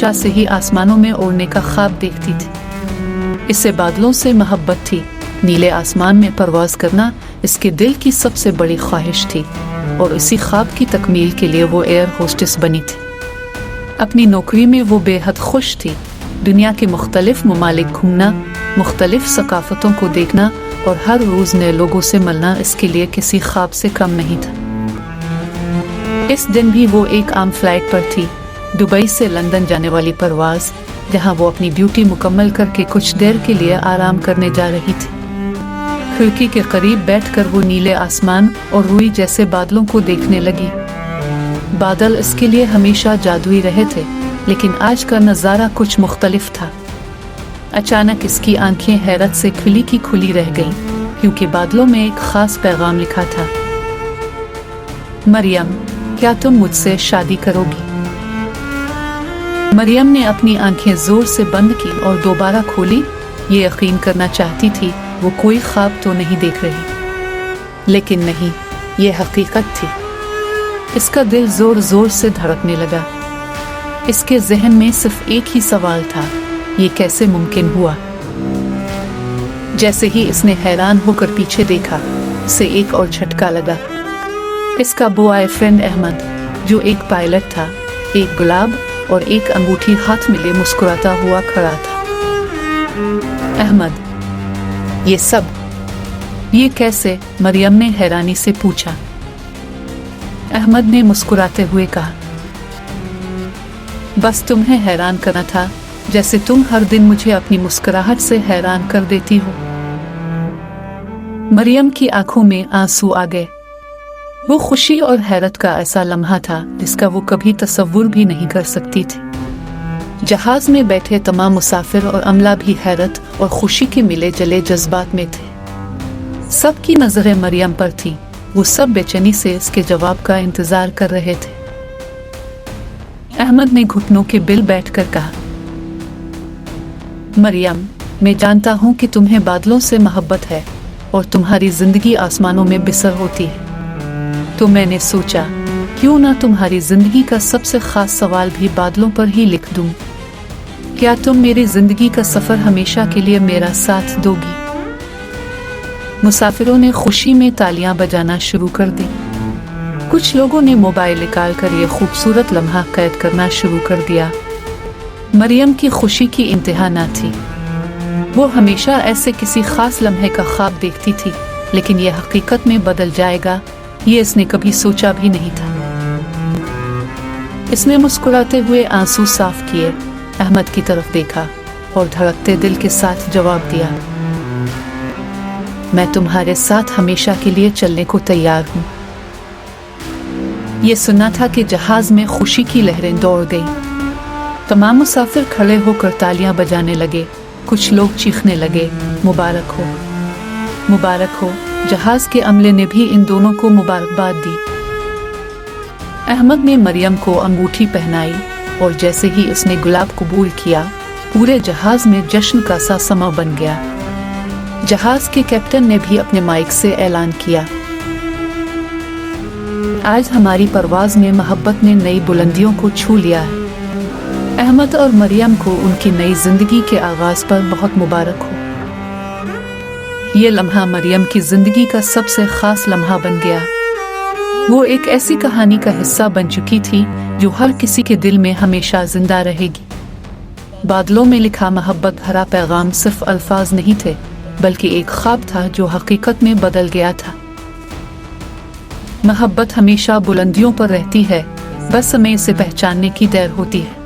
हमेशा से ही आसमानों में उड़ने का ख्वाब देखती थी। इसे बादलों से मोहब्बत थी। नीले आसमान में परवाज करना इसके दिल की सबसे बड़ी ख्वाहिश थी और इसी ख्वाब की तकमील के लिए वो एयर होस्टेस बनी थी। अपनी नौकरी में वो बेहद खुश थी। दुनिया के मुख्तलिफ ममालिक घूमना, मुख्तलिफ सकाफतों को देखना और हर रोज़ नए लोगों से मिलना इसके लिए किसी ख्वाब से कम नहीं था। इस दिन भी वो एक आम फ्लाइट पर थी, दुबई से लंदन जाने वाली परवाज़, जहां वो अपनी ड्यूटी मुकम्मल करके कुछ देर के लिए आराम करने जा रही थी। खिड़की के करीब बैठकर वो नीले आसमान और रुई जैसे बादलों को देखने लगी। बादल इसके लिए हमेशा जादुई रहे थे, लेकिन आज का नज़ारा कुछ मुख्तलिफ था। अचानक इसकी आंखें हैरत से खुली की खुली रह गईं, क्योंकि बादलों में एक खास पैगाम लिखा था। मरियम, क्या तुम मुझसे शादी करोगी? मरियम ने अपनी आंखें जोर से बंद की और दोबारा खोली। ये यकीन करना चाहती थी वो कोई ख्वाब तो नहीं देख रही, लेकिन नहीं, ये हकीकत थी। इसका दिल जोर जोर से धड़कने लगा। इसके जहन में सिर्फ एक ही सवाल था, ये कैसे मुमकिन हुआ? जैसे ही इसने हैरान होकर पीछे देखा, उसे एक और झटका लगा। इसका बॉयफ्रेंड अहमद, जो एक पायलट था, एक गुलाब और एक अंगूठी हाथ में लिए मुस्कुराता हुआ खड़ा था। अहमद, ये कैसे? मरियम ने हैरानी से पूछा। अहमद ने मुस्कुराते हुए कहा, बस तुम्हें हैरान करना था, जैसे तुम हर दिन मुझे अपनी मुस्कुराहट से हैरान कर देती हो। मरियम की आंखों में आंसू आ गए। वो खुशी और हैरत का ऐसा लम्हा था जिसका वो कभी तसव्वुर भी नहीं कर सकती थी। जहाज में बैठे तमाम मुसाफिर और अमला भी हैरत और खुशी के मिले जले जज्बात में थे। सबकी नजरें मरियम पर थी। वो सब बेचैनी से इसके जवाब का इंतजार कर रहे थे। अहमद ने घुटनों के बिल बैठकर कहा, मरियम, मैं जानता हूँ कि तुम्हें बादलों से मोहब्बत है और तुम्हारी जिंदगी आसमानों में बिसर होती है, तो मैंने सोचा क्यों ना तुम्हारी जिंदगी का सबसे खास सवाल भी बादलों पर ही लिख दूं। क्या तुम मेरी जिंदगी का सफर हमेशा के लिए मेरा साथ दोगी? मुसाफिरों ने खुशी में तालियां बजाना शुरू कर दी। कुछ लोगों ने मोबाइल निकालकर ये खूबसूरत लम्हा कैद करना शुरू कर दिया। मरियम की खुशी की इंतहा न थी। वो हमेशा ऐसे किसी खास लम्हे का ख्वाब देखती थी, लेकिन यह हकीकत में बदल जाएगा, ये इसने कभी सोचा भी नहीं था। इसने मुस्कुराते हुए आंसू साफ किए, अहमद की तरफ देखा और धड़कते दिल के साथ जवाब दिया, मैं तुम्हारे साथ हमेशा के लिए चलने को तैयार हूँ। ये सुना था कि जहाज में खुशी की लहरें दौड़ गईं। तमाम मुसाफिर खड़े होकर तालियां बजाने लगे। कुछ लोग चीखने लगे, मुबारक हो, मुबारक हो। जहाज के अमले ने भी इन दोनों को मुबारकबाद दी। अहमद ने मरियम को अंगूठी पहनाई और जैसे ही उसने गुलाब कबूल किया, पूरे जहाज में जश्न का सा समा बन गया। जहाज के कैप्टन ने भी अपने माइक से ऐलान किया, आज हमारी परवाज में मोहब्बत ने नई बुलंदियों को छू लिया है। अहमद और मरियम को उनकी नई जिंदगी के आगाज पर बहुत मुबारक हो। ये लम्हा मरियम की जिंदगी का सबसे खास लम्हा बन गया। वो एक ऐसी कहानी का हिस्सा बन चुकी थी जो हर किसी के दिल में हमेशा जिंदा रहेगी। बादलों में लिखा मोहब्बत भरा पैगाम सिर्फ अल्फाज नहीं थे, बल्कि एक ख्वाब था जो हकीकत में बदल गया था। मोहब्बत हमेशा बुलंदियों पर रहती है, बस हमें इसे पहचानने की देर होती है।